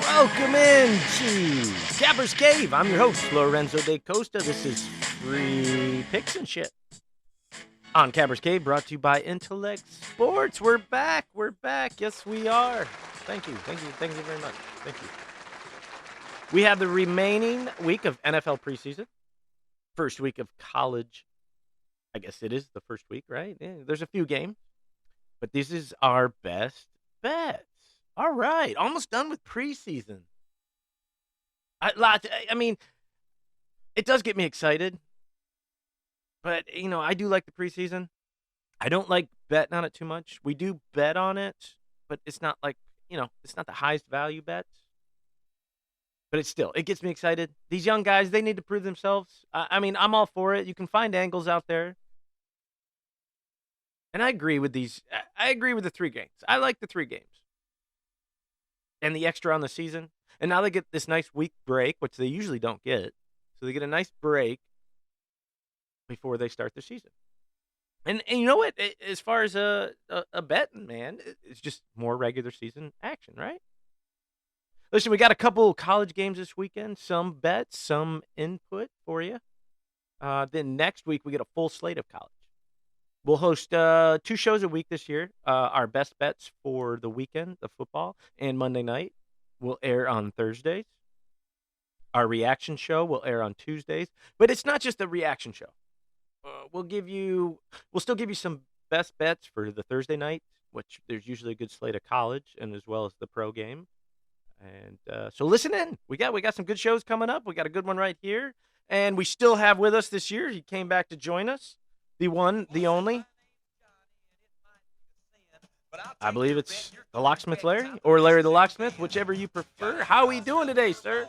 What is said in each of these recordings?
Welcome into Gabber's Cave. I'm your host, Lorenzo de Costa. This is free picks and shit on Gabber's Cave, brought to you by Intellect Sports. We're back. Yes, we are. Thank you very much. Thank you. We have the remaining week of NFL preseason, first week of college. I guess it is the first week, right? Yeah, there's a few games, but this is our best bets. All right, almost done with preseason. I mean, it does get me excited, but I do like the preseason. I don't like betting on it too much. We do bet on it, but it's not like it's not the highest value bets. But it gets me excited. These young guys, they need to prove themselves. I mean, I'm all for it. You can find angles out there. And I agree with these. I agree with the 3 games. I like the 3 games. And the extra on the season. And now they get this nice week break, which they usually don't get. So they get a nice break before they start the season. And you know what? As far as a betting, man, it's just more regular season action, right? Listen, we got a couple college games this weekend. Some bets, some input for you. Then next week, we get a full slate of college. We'll host 2 shows a week this year. Our best bets for the weekend of football and Monday night will air on Thursdays. Our reaction show will air on Tuesdays. But it's not just a reaction show. We'll still give you some best bets for the Thursday night, which there's usually a good slate of college and as well as the pro game. And so listen in. We got some good shows coming up. We got a good one right here. And we still have with us this year. He came back to join us. The one, the only. I believe it's the Locksmith Larry or Larry the Locksmith, whichever you prefer. How are we doing today, sir?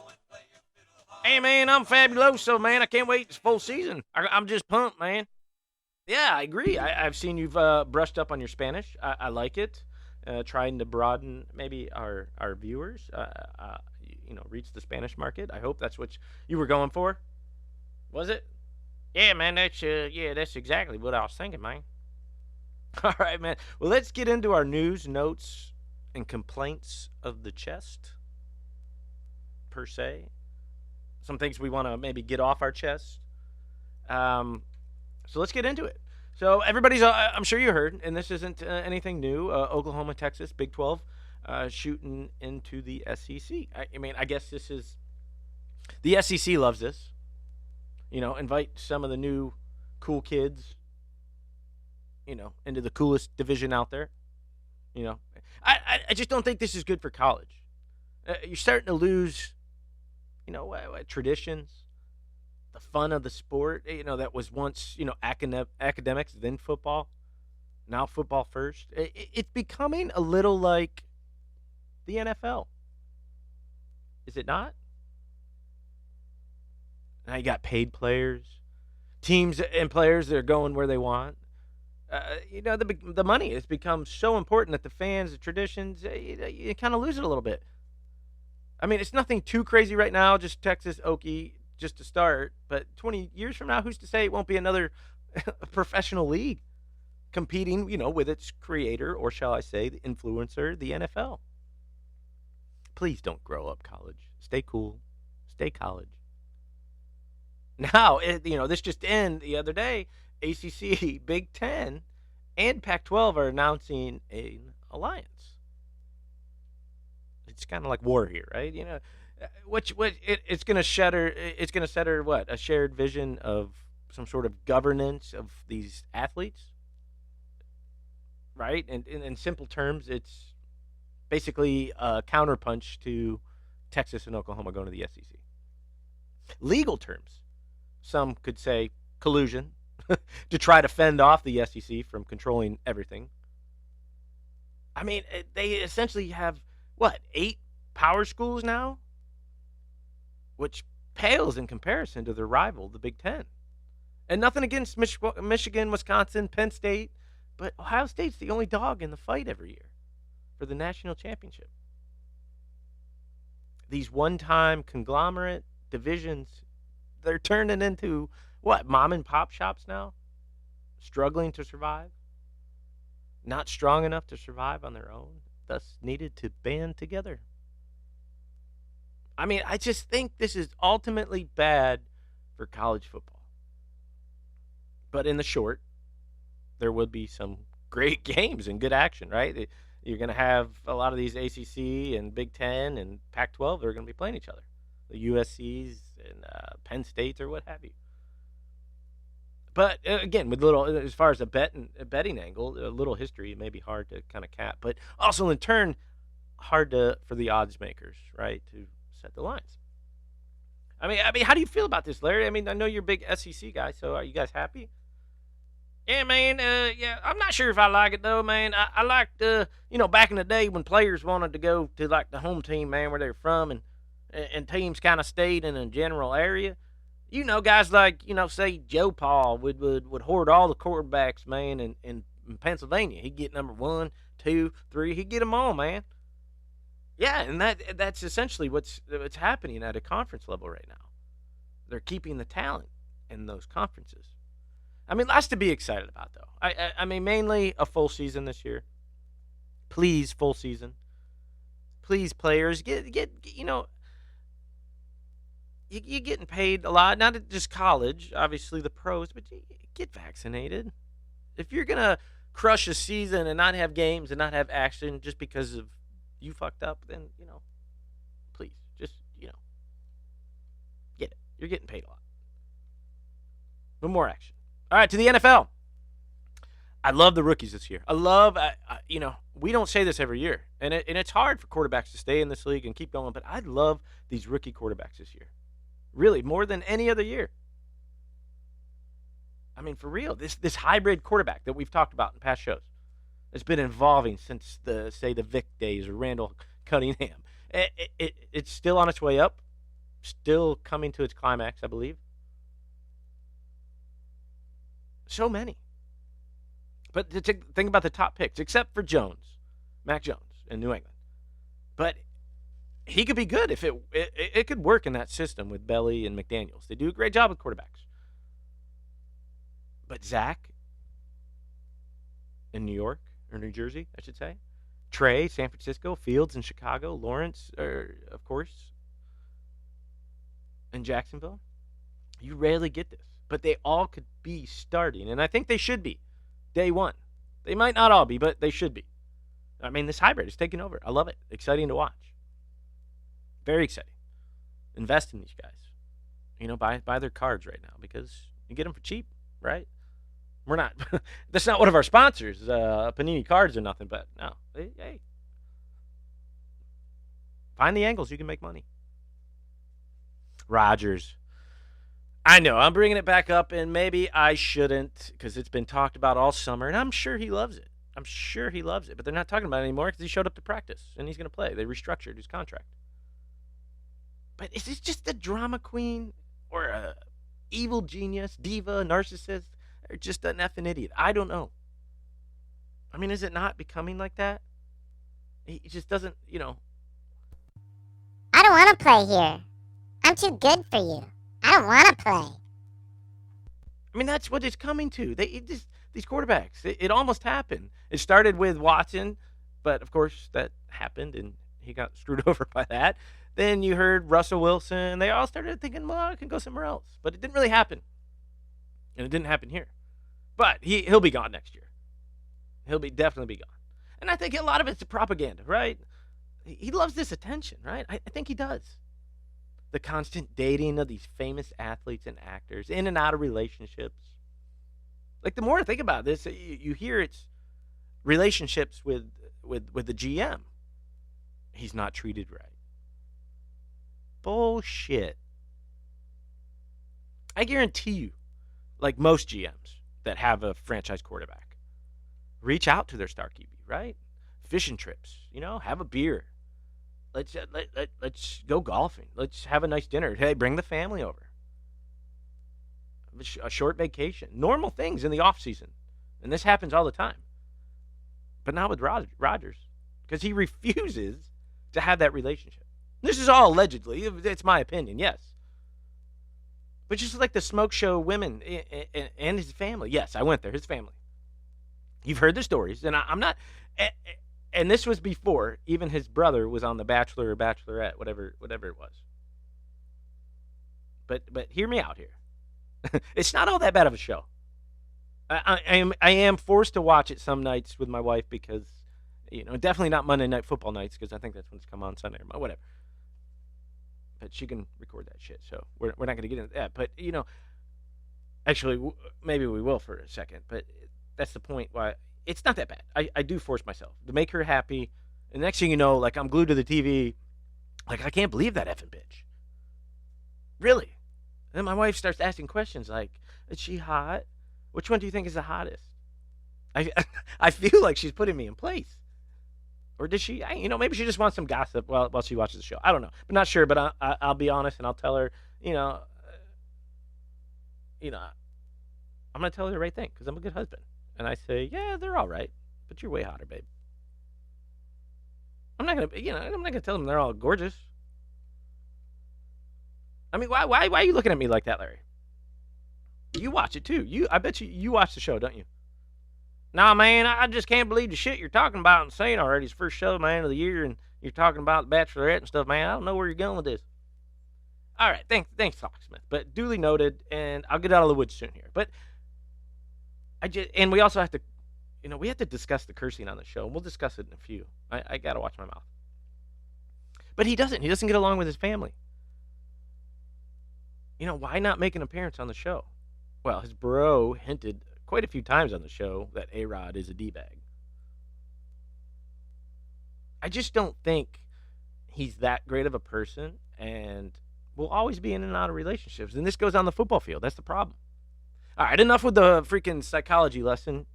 Hey, man, I'm fabuloso, man. I can't wait. It's full season. I'm just pumped, man. Yeah, I agree. I've seen you've brushed up on your Spanish. I like it. Trying to broaden maybe our viewers, reach the Spanish market. I hope that's what you were going for. Was it? Yeah, man, that's exactly what I was thinking, man. All right, man. Well, let's get into our news, notes, and complaints of the chest, per se. Some things we want to maybe get off our chest. So let's get into it. So everybody's, I'm sure you heard, and this isn't anything new, Oklahoma, Texas, Big 12, shooting into the SEC. I guess this is, the SEC loves this. Invite some of the new cool kids, into the coolest division out there. I just don't think this is good for college. You're starting to lose, traditions, the fun of the sport, that was once, academics, then football, now football first. It's becoming a little like the NFL. Is it not? Now you got paid players, teams and players that are going where they want. The money has become so important that the fans, the traditions, you kind of lose it a little bit. I mean, it's nothing too crazy right now, just Texas Okie just to start. But 20 years from now, who's to say it won't be another professional league competing, with its creator, or shall I say, the influencer, the NFL. Please don't grow up college. Stay cool. Stay college. Now, this just ended the other day. ACC, Big Ten, and Pac-12 are announcing an alliance. It's kind of like war here, right? It's going to shatter. It's going to shatter what? A shared vision of some sort of governance of these athletes, right? And in simple terms, it's basically a counterpunch to Texas and Oklahoma going to the SEC. Legal terms, some could say collusion to try to fend off the SEC from controlling everything. I mean, they essentially have, 8 power schools now? Which pales in comparison to their rival, the Big Ten. And nothing against Michigan, Wisconsin, Penn State, but Ohio State's the only dog in the fight every year for the national championship. These one-time conglomerate divisions, they're turning into, mom and pop shops now? Struggling to survive? Not strong enough to survive on their own, thus needed to band together. I mean, I just think this is ultimately bad for college football. But in the short, there will be some great games and good action, right? You're going to have a lot of these ACC and Big Ten and Pac-12. They're going to be playing each other, the USC's and Penn States or what have you. But again, with little, as far as a betting angle, a little history may be hard to kind of cap, but also in turn hard for the odds makers, right, to set the lines. I mean, how do you feel about this, Larry? I mean, I know you're a big SEC guy, so are you guys happy? Yeah, man. Yeah, I'm not sure if I like it though, man. I liked, back in the day when players wanted to go to like the home team, man, where they're from, and teams kind of stayed in a general area. Guys like say Joe Paul would hoard all the quarterbacks, man, in Pennsylvania. He'd get number 1, 2, 3. He'd get them all, man. Yeah, and that's essentially what's happening at a conference level right now. They're keeping the talent in those conferences. I mean, lots to be excited about, though. I mean, mainly a full season this year. Please, full season. Please, players, get you're getting paid a lot. Not at just college, obviously the pros, but get vaccinated. If you're going to crush a season and not have games and not have action just because of you fucked up, then, please, just, get it. You're getting paid a lot. No more action. All right, to the NFL. I love the rookies this year. We don't say this every year, and it's hard for quarterbacks to stay in this league and keep going, but I love these rookie quarterbacks this year. Really, more than any other year. I mean, for real, this hybrid quarterback that we've talked about in past shows has been evolving since the Vic days or Randall Cunningham. It's still on its way up, still coming to its climax, I believe. So many. But think about the top picks, except for Mac Jones in New England. But he could be good if it could work in that system with Belly and McDaniels. They do a great job with quarterbacks. But Zach in New York, or New Jersey, I should say. Trey, San Francisco. Fields in Chicago. Lawrence, of course, in Jacksonville. You rarely get this. But they all could be starting, and I think they should be day one. They might not all be, but they should be. I mean, this hybrid is taking over. I love it. Exciting to watch. Very exciting. Invest in these guys. Buy their cards right now because you get them for cheap, right? We're not. That's not one of our sponsors, Panini Cards or nothing, but no. Hey. Find the angles. You can make money. Rodgers. I know, I'm bringing it back up, and maybe I shouldn't because it's been talked about all summer, and I'm sure he loves it. But they're not talking about it anymore because he showed up to practice, and he's going to play. They restructured his contract. But is this just a drama queen or a evil genius, diva, narcissist, or just an effing idiot? I don't know. I mean, is it not becoming like that? He just doesn't, I don't want to play here. I'm too good for you. I don't want to play. I mean, that's what it's coming to. These quarterbacks. It almost happened. It started with Watson, but of course that happened, and he got screwed over by that. Then you heard Russell Wilson. They all started thinking, well, I can go somewhere else. But it didn't really happen. And it didn't happen here. But he'll be gone next year. He'll definitely be gone. And I think a lot of it's propaganda, right? He loves this attention, right? I think he does. The constant dating of these famous athletes and actors in and out of relationships. Like, the more I think about this, you hear it's relationships with the GM. He's not treated right. Bullshit. I guarantee you, like most GMs that have a franchise quarterback, reach out to their star QB, right? Fishing trips, have a beer. Let's go golfing. Let's have a nice dinner. Hey, bring the family over. A short vacation. Normal things in the off season, and this happens all the time. But not with Rodgers, because he refuses to have that relationship. This is all allegedly. It's my opinion, yes. But just like the smoke show women and his family. Yes, I went there. His family. You've heard the stories, and I'm not. And this was before even his brother was on The Bachelor or Bachelorette, whatever it was. But hear me out here. It's not all that bad of a show. I am forced to watch it some nights with my wife because, definitely not Monday Night Football nights because I think that's when it's come on Sunday or whatever. But she can record that shit, so we're not going to get into that. But actually, maybe we will for a second. But that's the point. Why it's not that bad. I do force myself to make her happy. And next thing you know, like I'm glued to the TV. Like I can't believe that effing bitch. Really. And then my wife starts asking questions like, "Is she hot? Which one do you think is the hottest?" I I feel like she's putting me in place. Or does she? Maybe she just wants some gossip while she watches the show. I don't know, but not sure. But I'll be honest and I'll tell her. I'm gonna tell her the right thing because I'm a good husband. And I say, yeah, they're all right, but you're way hotter, babe. I'm not gonna tell them they're all gorgeous. I mean, why are you looking at me like that, Larry? You watch it too. I bet you watch the show, don't you? Nah, man, I just can't believe the shit you're talking about and saying already. It's first show, man, of the year, and you're talking about the Bachelorette and stuff, man. I don't know where you're going with this. All right, thanks, Talksmith. But duly noted, and I'll get out of the woods soon here. But and we also have to, we have to discuss the cursing on the show, and we'll discuss it in a few. I gotta watch my mouth. But he doesn't. He doesn't get along with his family. Why not make an appearance on the show? Well, his bro hinted quite a few times on the show that A-Rod is a D-bag. I just don't think he's that great of a person and will always be in and out of relationships. And this goes on the football field. That's the problem. All right, enough with the freaking psychology lesson.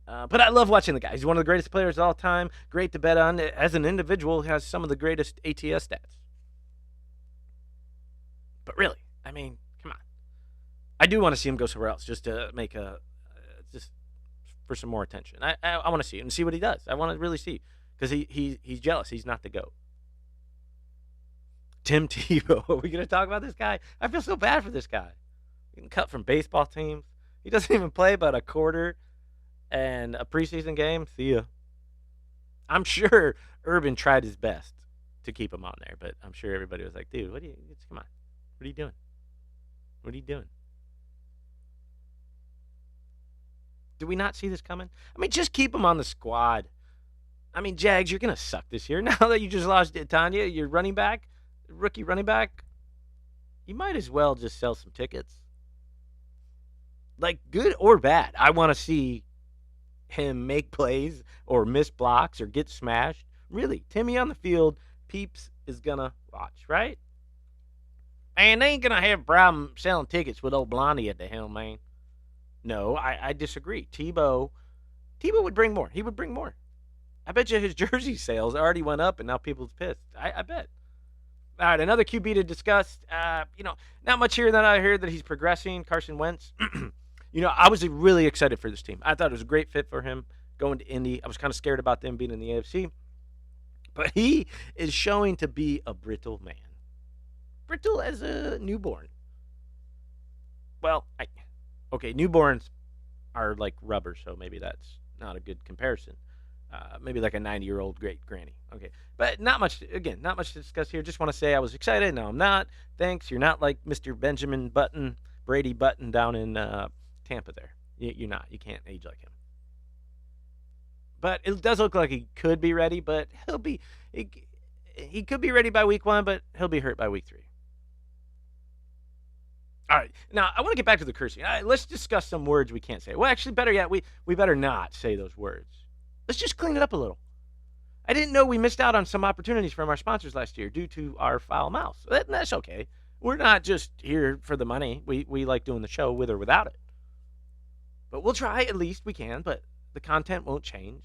But I love watching the guy. He's one of the greatest players of all time. Great to bet on. As an individual, he has some of the greatest ATS stats. But really, I mean, come on. I do want to see him go somewhere else just to make just for some more attention. I want to see it and see what he does. I want to really see because he's jealous. He's not the GOAT. Tim Tebow. Are we going to talk about this guy? I feel so bad for this guy. Getting cut from baseball teams. He doesn't even play about a quarter and a preseason game. See ya. I'm sure Urban tried his best to keep him on there, but I'm sure everybody was like, dude, come on. What are you doing? What are you doing? Do we not see this coming? I mean, just keep him on the squad. I mean, Jags, you're going to suck this year. Now that you just lost Tanya, your running back, rookie running back, you might as well just sell some tickets. Like, good or bad. I want to see him make plays or miss blocks or get smashed. Really, Timmy on the field, Peeps is going to watch, right? Man, they ain't going to have a problem selling tickets with old Blondie at the helm, man. No, I disagree. Tebow would bring more. He would bring more. I bet you his jersey sales already went up, and now people's pissed. I bet. All right, another QB to discuss. Not much here that I heard that he's progressing. Carson Wentz. I was really excited for this team. I thought it was a great fit for him going to Indy. I was kind of scared about them being in the AFC. But he is showing to be a brittle man. Brittle as a newborn. Well, newborns are like rubber, so maybe that's not a good comparison. Maybe like a 90-year-old great granny. Okay, but not much to discuss here. Just want to say I was excited. No, I'm not. Thanks. You're not like Mr. Benjamin Button, Brady Button down in Tampa there. You're not. You can't age like him. But it does look like he could be ready, but he could be ready by week 1, but he'll be hurt by week 3. All right, now I want to get back to the cursing. Let's discuss some words we can't say. Well, actually, better yet, we better not say those words. Let's just clean it up a little. I didn't know we missed out on some opportunities from our sponsors last year due to our foul mouths. That's okay. We're not just here for the money. We like doing the show with or without it. But we'll try at least we can, but the content won't change.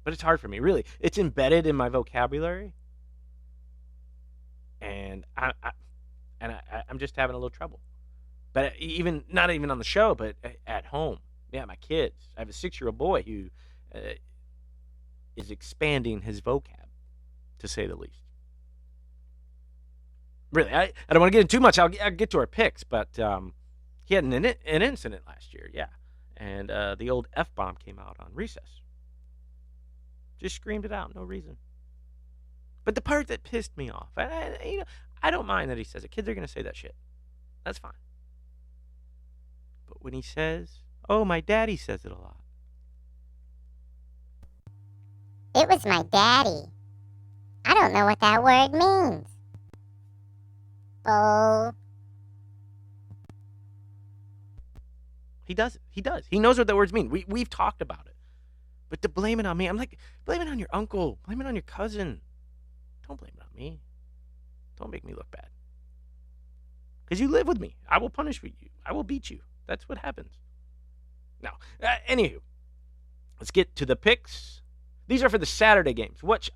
But it's hard for me, really. It's embedded in my vocabulary. And I'm just having a little trouble. But not even on the show, but at home. Yeah, my kids. I have a 6-year-old boy who is expanding his vocab, to say the least. Really, I don't want to get into too much. I'll get to our picks, but he had an incident last year, yeah. And the old F-bomb came out on recess. Just screamed it out, no reason. But the part that pissed me off, I don't mind that he says it. Kids are going to say that shit. That's fine. But when he says, oh, my daddy says it a lot. It was my daddy. I don't know what that word means. Oh. He does. He does. He knows what the words mean. We've talked about it. But to blame it on me, I'm like, blame it on your uncle. Blame it on your cousin. Don't blame it on me. Don't make me look bad. Because you live with me. I will punish you. I will beat you. That's what happens. Now, anywho, let's get to the picks. These are for the Saturday games, which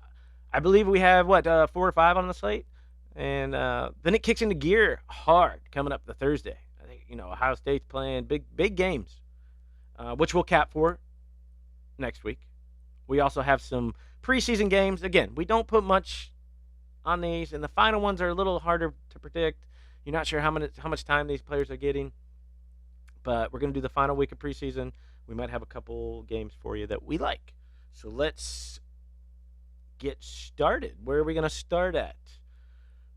I believe we have, 4 or 5 on the slate? And then it kicks into gear hard coming up the Thursday. I think, Ohio State's playing big games, which we'll cap for next week. We also have some preseason games. Again, we don't put much on these, and the final ones are a little harder to predict. You're not sure how much time these players are getting, but we're going to do the final week of preseason. We might have a couple games for you that we like. So let's get started. Where are we going to start at?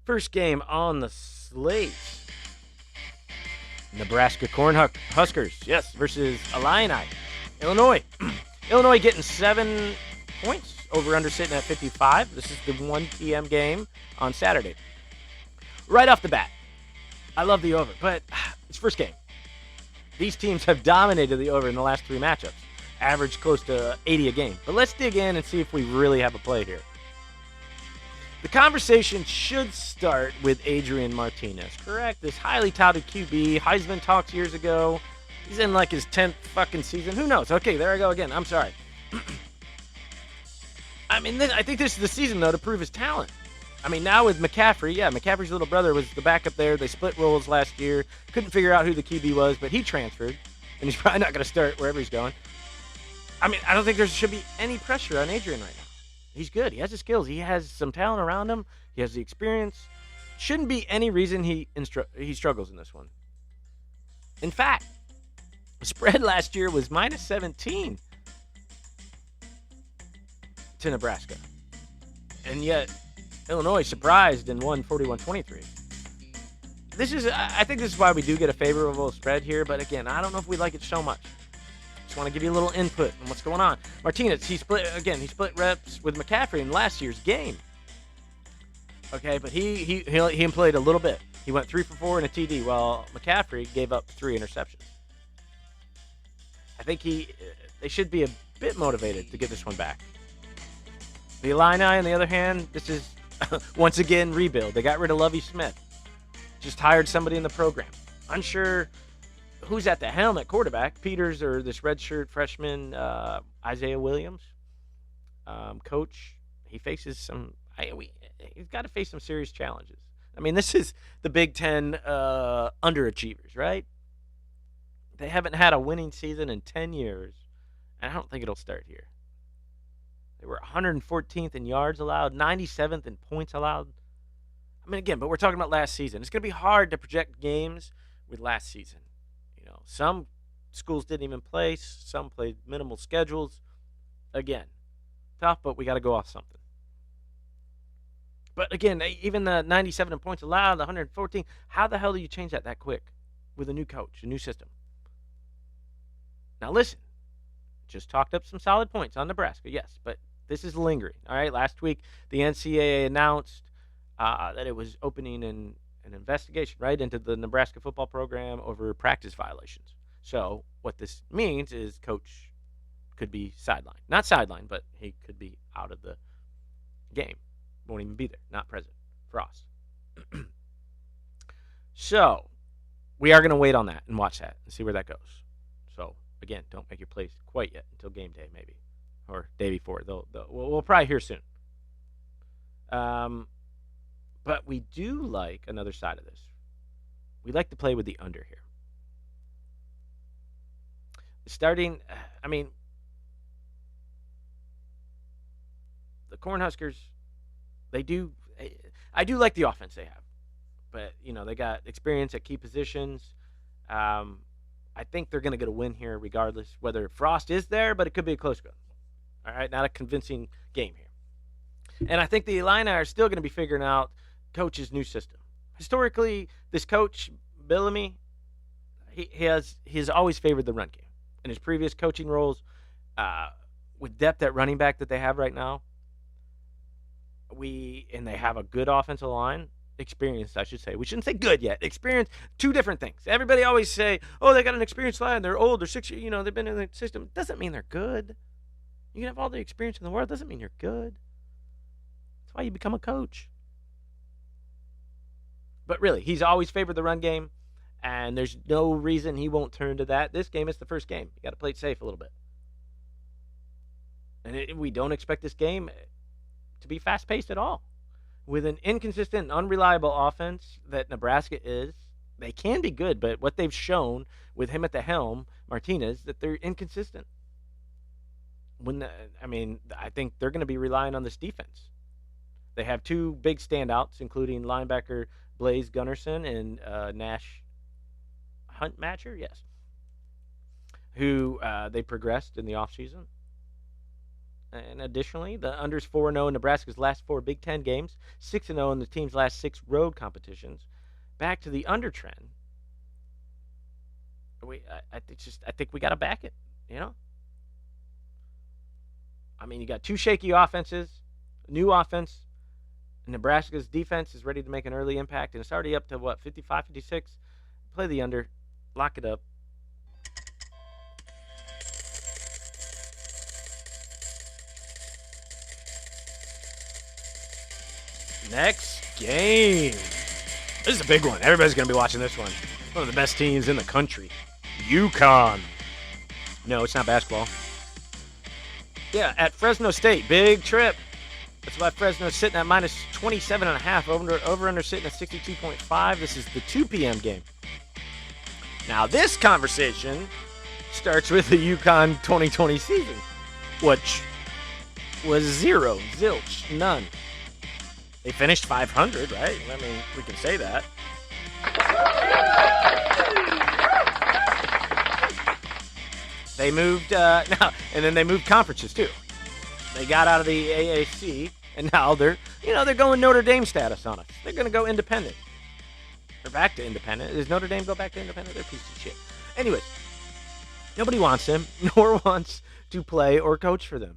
First game on the slate. Nebraska Cornhuskers, yes, versus Illini. Illinois. Illinois getting 7 points. Over-under sitting at 55. This is the 1 p.m. game on Saturday. Right off the bat, I love the over, but it's first game. These teams have dominated the over in the last 3 matchups. Average close to 80 a game. But let's dig in and see if we really have a play here. The conversation should start with Adrian Martinez, correct? This highly touted QB, Heisman talks years ago. He's in like his 10th fucking season. Who knows? Okay, there I go again. I'm sorry. I think this is the season, though, to prove his talent. Now with McCaffrey, McCaffrey's little brother was the backup there. They split roles last year. Couldn't figure out who the QB was, but he transferred, and he's probably not going to start wherever he's going. I don't think there should be any pressure on Adrian right now. He's good. He has the skills. He has some talent around him. He has the experience. Shouldn't be any reason he struggles in this one. In fact, the spread last year was minus 17 to Nebraska. And yet, Illinois surprised and won 41-23. I think this is why we do get a favorable spread here. But again, I don't know if we like it so much. Just want to give you a little input on what's going on. Martinez, he split reps with McCaffrey in last year's game. Okay, but he played a little bit. He went 3 for 4 in a TD, while McCaffrey gave up 3 interceptions. I think they should be a bit motivated to get this one back. The Illini, on the other hand, this is once again rebuild. They got rid of Lovie Smith. Just hired somebody in the program. Unsure who's at the helm at quarterback, Peters or this redshirt freshman Isaiah Williams. Coach, he faces he's got to face some serious challenges. This is the Big Ten underachievers, right? They haven't had a winning season in 10 years, and I don't think it'll start here. They were 114th in yards allowed, 97th in points allowed. Again, but we're talking about last season. It's going to be hard to project games with last season. Some schools didn't even play. Some played minimal schedules. Again, tough, but we got to go off something. But again, even the 97 in points allowed, the 114, how the hell do you change that quick with a new coach, a new system? Now listen, just talked up some solid points on Nebraska, yes, but this is lingering. All right, last week the NCAA announced that it was opening an investigation right into the Nebraska football program over practice violations. So what this means is coach could be sidelined. Not sidelined, but he could be out of the game. Won't even be there. Not present. Frost. So we are going to wait on that and watch that and see where that goes. So again, don't make your plays quite yet until game day maybe. Or day before. We'll probably hear soon. But we do like another side of this. We like to play with the under here. Starting, the Cornhuskers, I do like the offense they have. But, they got experience at key positions. I think they're going to get a win here regardless, whether Frost is there, but it could be a close one. All right, not a convincing game here. And I think the Illini are still going to be figuring out coach's new system. Historically, this coach, Bellamy, he has always favored the run game. In his previous coaching roles, with depth at running back that they have right now, they have a good offensive line. Experienced, I should say. We shouldn't say good yet. Experience, two different things. Everybody always say, "Oh, they got an experienced line. They're old. They're 6 years. They've been in the system." Doesn't mean they're good. You can have all the experience in the world. Doesn't mean you're good. That's why you become a coach. But really, he's always favored the run game, and there's no reason he won't turn to that. This game is the first game. You got to play it safe a little bit, and we don't expect this game to be fast-paced at all. With an inconsistent and unreliable offense that Nebraska is, they can be good, but what they've shown with him at the helm, Martinez, that they're inconsistent. I think they're going to be relying on this defense. They have two big standouts, including linebacker Blaze Gunnerson and Nash Huntmatcher, yes, who they progressed in the offseason. And additionally, the unders 4-0 in Nebraska's last 4 Big Ten games, 6-0 in the team's last 6 road competitions. Back to the under trend. I think we got to back it. You got two shaky offenses, new offense. Nebraska's defense is ready to make an early impact, and it's already up to 55, 56. Play the under, lock it up. Next game. This is a big one. Everybody's going to be watching this one. One of the best teams in the country. UConn. No, it's not basketball. Yeah, at Fresno State. Big trip. That's why Fresno's sitting at minus 27.5. Over-under sitting at 62.5. This is the 2 p.m. game. Now, this conversation starts with the UConn 2020 season, which was zero, zilch, none. They finished 500, right? We can say that. They moved and then they moved conferences too. They got out of the AAC, and now they're going Notre Dame status on us. They're going to go independent. They're back to independent. Does Notre Dame go back to independent? They're a piece of shit. Anyways, nobody wants him, nor wants to play or coach for them.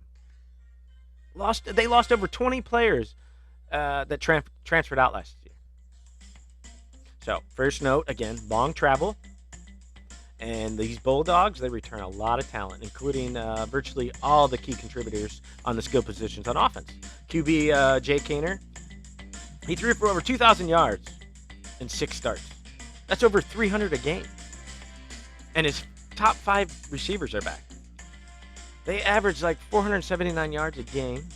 They lost over 20 players that transferred out last year. So, first note, again, long travel. And these Bulldogs, they return a lot of talent, including virtually all the key contributors on the skill positions on offense. QB Jay Kaner, he threw for over 2,000 yards in 6 starts. That's over 300 a game. And his top 5 receivers are back. They averaged 479 yards a game,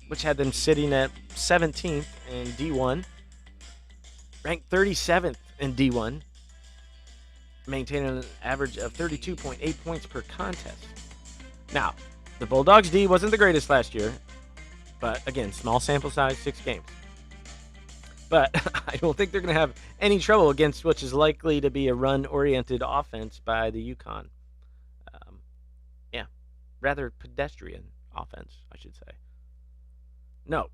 which had them sitting at 17th in D1, ranked 37th in D1, maintaining an average of 32.8 points per contest. Now, the Bulldogs D wasn't the greatest last year, but again, small sample size, 6 games. But I don't think they're going to have any trouble against what is likely to be a run-oriented offense by the UConn. Rather pedestrian offense, I should say. No,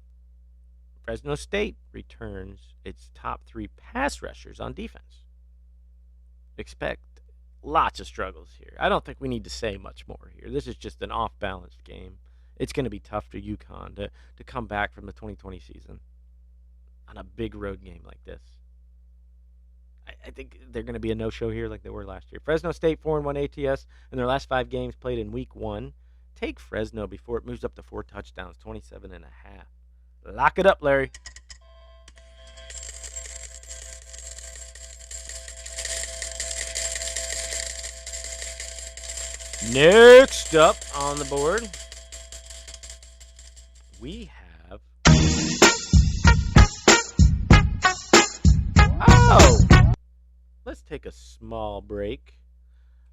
Fresno State returns its top 3 pass rushers on defense. Expect lots of struggles here. I don't think we need to say much more here. This is just an off-balanced game. It's going to be tough for UConn to come back from the 2020 season on a big road game like this. I think they're going to be a no-show here like they were last year. Fresno State 4-1 ATS in their last 5 games played in week 1. Take Fresno before it moves up to 4 touchdowns, 27.5. Lock it up, Larry. Next up on the board, we have... Let's take a small break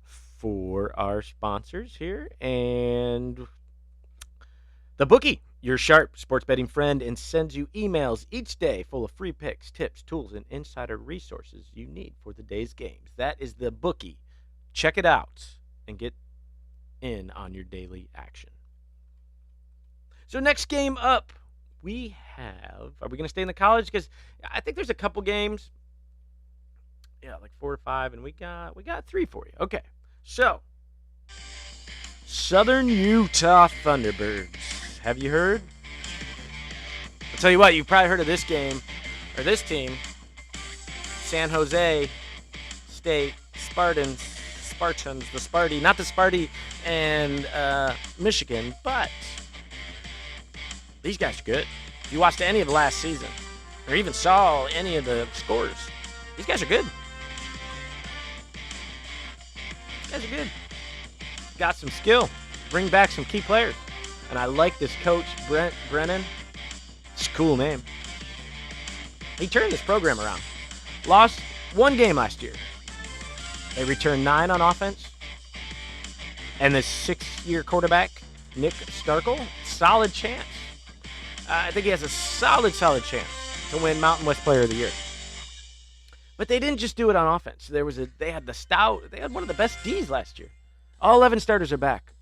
for our sponsors here. And the Bookie, your sharp sports betting friend, and sends you emails each day full of free picks, tips, tools, and insider resources you need for the day's games. That is the Bookie. Check it out and get in on your daily action. So next game up, we have. Are we going to stay in the college? Because I think there's a couple games. Yeah, like 4 or 5, and we got 3 for you. Okay, so Southern Utah Thunderbirds. Have you heard? I'll tell you what. You've probably heard of this game or this team. San Jose State Spartans, the Sparty, not the Sparty, and Michigan, but these guys are good. If you watched any of last season, or even saw any of the scores, these guys are good. These guys are good. Got some skill. Bring back some key players. And I like this coach, Brennan. It's a cool name. He turned this program around. Lost 1 game last year. They returned 9 on offense. And the 6-year quarterback, Nick Starkel, solid chance. I think he has a solid chance to win Mountain West Player of the Year. But they didn't just do it on offense. They had one of the best Ds last year. All 11 starters are back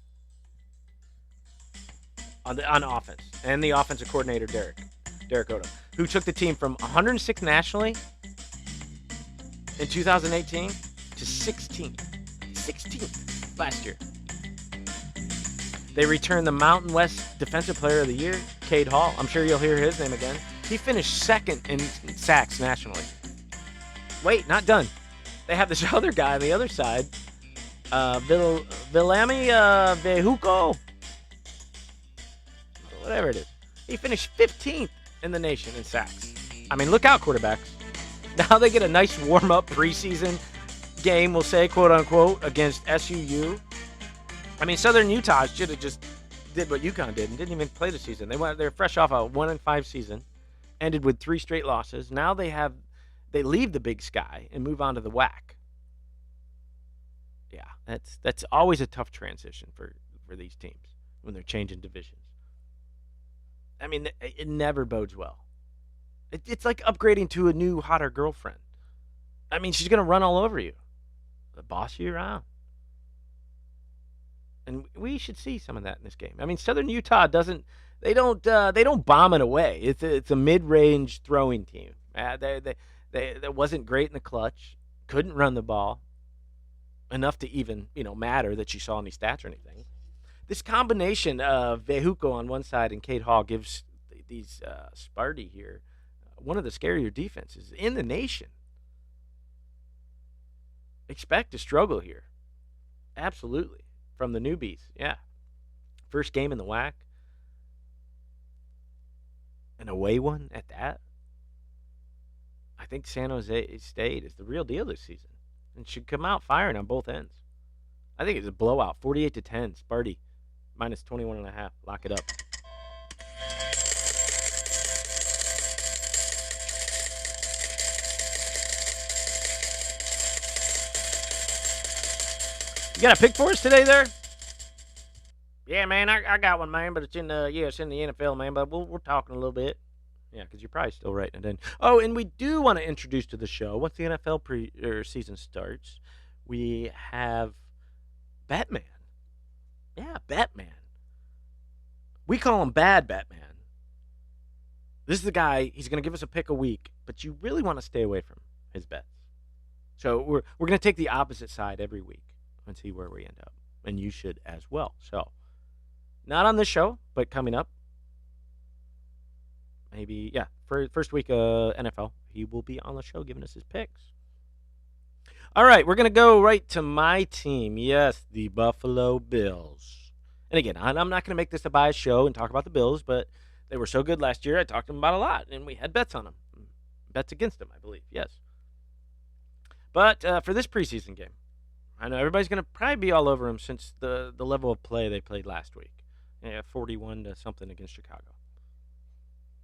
on offense. And the offensive coordinator, Derek Odom, who took the team from 106th nationally in 2018 to 16th last year. They returned the Mountain West Defensive Player of the Year, Cade Hall. I'm sure you'll hear his name again. He finished 2nd in sacks nationally. Wait, not done. They have this other guy on the other side, Villami Vehuco. Whatever it is. He finished 15th in the nation in sacks. I mean, look out, quarterbacks. Now they get a nice warm-up preseason game, we'll say, quote-unquote, against SUU. I mean, Southern Utah should have just did what UConn did and didn't even play the season. They're fresh off a 1-5 season, ended with 3 straight losses. Now they leave the Big Sky and move on to the WAC. Yeah, that's always a tough transition for these teams when they're changing divisions. I mean, it never bodes well. It's like upgrading to a new, hotter girlfriend. I mean, she's going to run all over you, boss you around. And we should see some of that in this game. I mean, Southern Utah don't bomb it away. It's a mid-range throwing team. They wasn't great in the clutch, couldn't run the ball enough to even matter that you saw any stats or anything. This combination of Vehuco on one side and Cade Hall gives these Sparty here one of the scarier defenses in the nation. Expect to struggle here. Absolutely. From the newbies, yeah. First game in the WAC. An away one at that. I think San Jose State is the real deal this season and should come out firing on both ends. I think it's a blowout, 48-10, Sparty, minus 21.5. Lock it up. You got a pick for us today there? Yeah, man, I got one, man, but it's in the NFL, man, but we're talking a little bit. Yeah, because you're probably still writing it in. Oh, and we do want to introduce to the show, once the NFL season starts, we have Batman. Yeah, Batman. We call him Bad Batman. This is the guy, he's going to give us a pick a week, but you really want to stay away from his bets. So we're going to take the opposite side every week and see where we end up. And you should as well. So, not on this show, but coming up, maybe, yeah, for first week of NFL, he will be on the show giving us his picks. All right, we're going to go right to my team. Yes, the Buffalo Bills. And again, I'm not going to make this a biased show and talk about the Bills, but they were so good last year, I talked to them about a lot, and we had bets on them. Bets against them, I believe, yes. But for this preseason game, I know everybody's going to probably be all over them since the level of play they played last week. Yeah, 41-something against Chicago.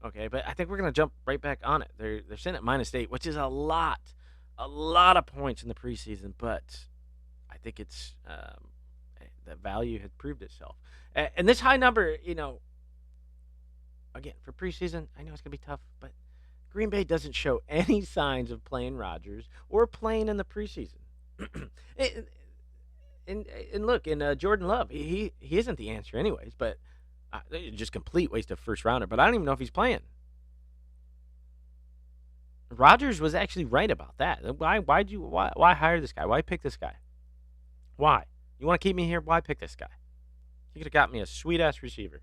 Okay, but I think we're going to jump right back on it. They're sitting at -8, which is a lot of points in the preseason, but I think it's the value had proved itself. And this high number, again, for preseason, I know it's going to be tough, but Green Bay doesn't show any signs of playing Rodgers or playing in the preseason. And look, Jordan Love, he isn't the answer anyways, but Just complete waste of first rounder, but I don't even know if he's playing. Rodgers was actually right about that. Why hire this guy? Why pick this guy? Why? You want to keep me here? Why pick this guy? He could have got me a sweet-ass receiver.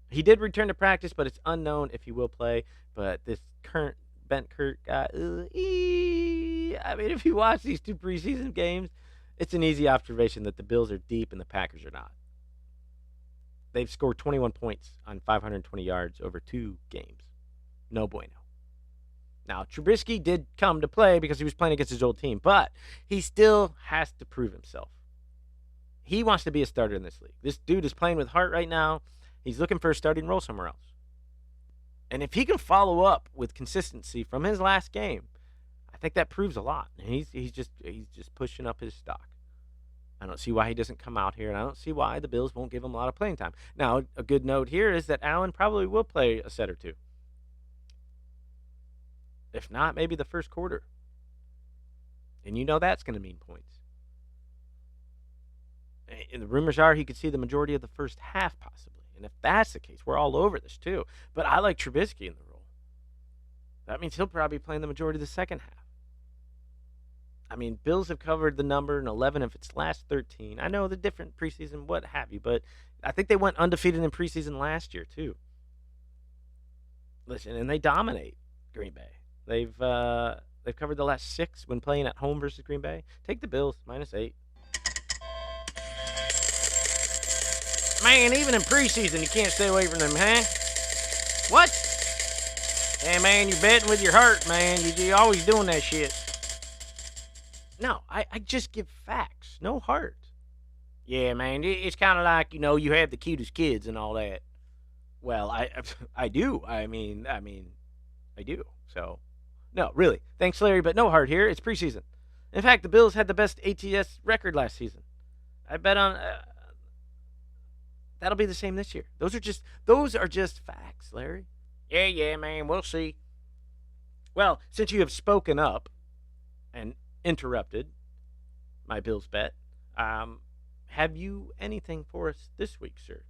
He did return to practice, but it's unknown if he will play. But this current Bent Kurt guy, I mean, if you watch these 2 preseason games, it's an easy observation that the Bills are deep and the Packers are not. They've scored 21 points on 520 yards over 2 games. No bueno. Now, Trubisky did come to play because he was playing against his old team, but he still has to prove himself. He wants to be a starter in this league. This dude is playing with heart right now. He's looking for a starting role somewhere else. And if he can follow up with consistency from his last game, I think that proves a lot. And he's just pushing up his stock. I don't see why he doesn't come out here, and I don't see why the Bills won't give him a lot of playing time. Now, a good note here is that Allen probably will play a set or 2. If not, maybe the first quarter. And you know that's going to mean points. And the rumors are he could see the majority of the first half possibly. And if that's the case, we're all over this too. But I like Trubisky in the role. That means he'll probably be playing the majority of the second half. I mean, Bills have covered the number in 11 of its last 13. I know the different preseason, what have you, but I think they went undefeated in preseason last year too. Listen, and they dominate Green Bay. They've covered the last 6 when playing at home versus Green Bay. Take the Bills, -8. Man, even in preseason, you can't stay away from them, huh? What? Hey, man, you're betting with your heart, man. You're always doing that shit. No, I just give facts, no heart. Yeah, man, it's kind of like, you have the cutest kids and all that. Well, I do. I mean, I do. So, no, really. Thanks, Larry, but no heart here. It's preseason. In fact, the Bills had the best ATS record last season. I bet on that'll be the same this year. Those are just facts, Larry. Yeah, man, we'll see. Well, since you have spoken up and interrupted my Bills bet, have you anything for us this week, sir?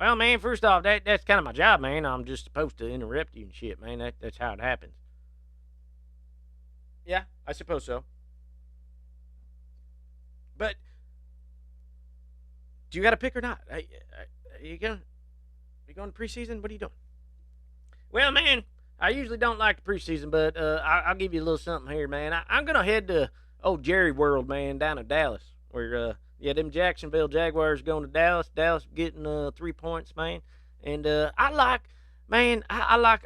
Well, man, first off, that's kind of my job, man. I'm just supposed to interrupt you and shit, man. That's how it happens. Yeah, I suppose so. But do you got a pick or not? Are you going to preseason? What are you doing? Well, man, I usually don't like the preseason, but I'll give you a little something here, man. I'm going to head to old Jerry World, man, down in Dallas, where them Jacksonville Jaguars going to Dallas. Dallas getting 3 points, man. And I like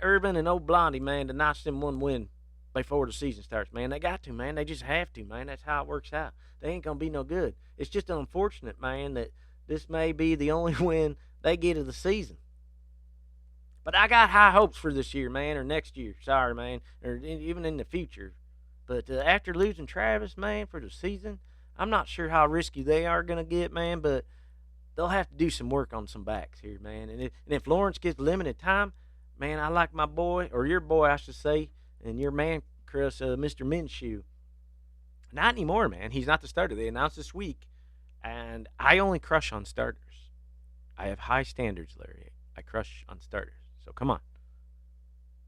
Urban and old Blondie, man, to notch them one win before the season starts, man. They got to, man. They just have to, man. That's how it works out. They ain't going to be no good. It's just unfortunate, man, that this may be the only win they get of the season. But I got high hopes for this year, man, or next year. Sorry, man, or even in the future. But after losing Travis, man, for the season, I'm not sure how risky they are going to get, man, but they'll have to do some work on some backs here, man. And if Lawrence gets limited time, man, I like my boy, or your boy, I should say, and your man, Chris, Mr. Minshew. Not anymore, man. He's not the starter. They announced this week, and I only crush on starters. I have high standards, Larry. I crush on starters. So come on.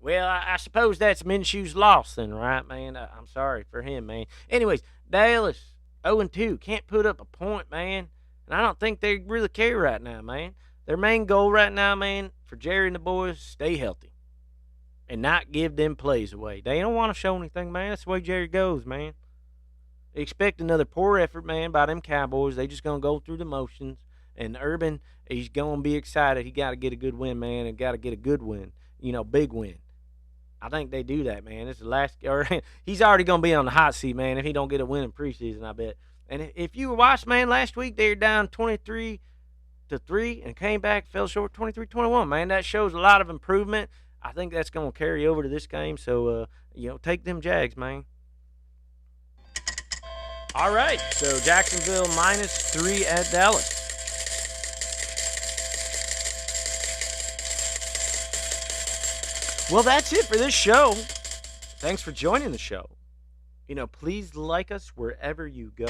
Well, I suppose that's Minshew's loss then, right, man? I'm sorry for him, man. Anyways, Dallas, 0-2. Can't put up a point, man. And I don't think they really care right now, man. Their main goal right now, man, for Jerry and the boys, stay healthy. And not give them plays away. They don't want to show anything, man. That's the way Jerry goes, man. They expect another poor effort, man, by them Cowboys. They just going to go through the motions. And Urban, he's going to be excited. He got to get a good win, man, and got to get a good win. Big win. I think they do that, man. This is the last, or he's already going to be on the hot seat, man, if he don't get a win in preseason, I bet. And if you watched, man, last week, they were down 23-3 and came back, fell short 23-21, man. That shows a lot of improvement. I think that's going to carry over to this game. So, take them Jags, man. All right, so Jacksonville -3 at Dallas. Well, that's it for this show. Thanks for joining the show. Please like us wherever you go.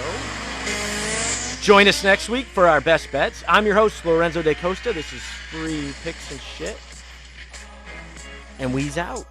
Join us next week for our best bets. I'm your host, Lorenzo De Costa. This is Free Picks and Shit. And we's out.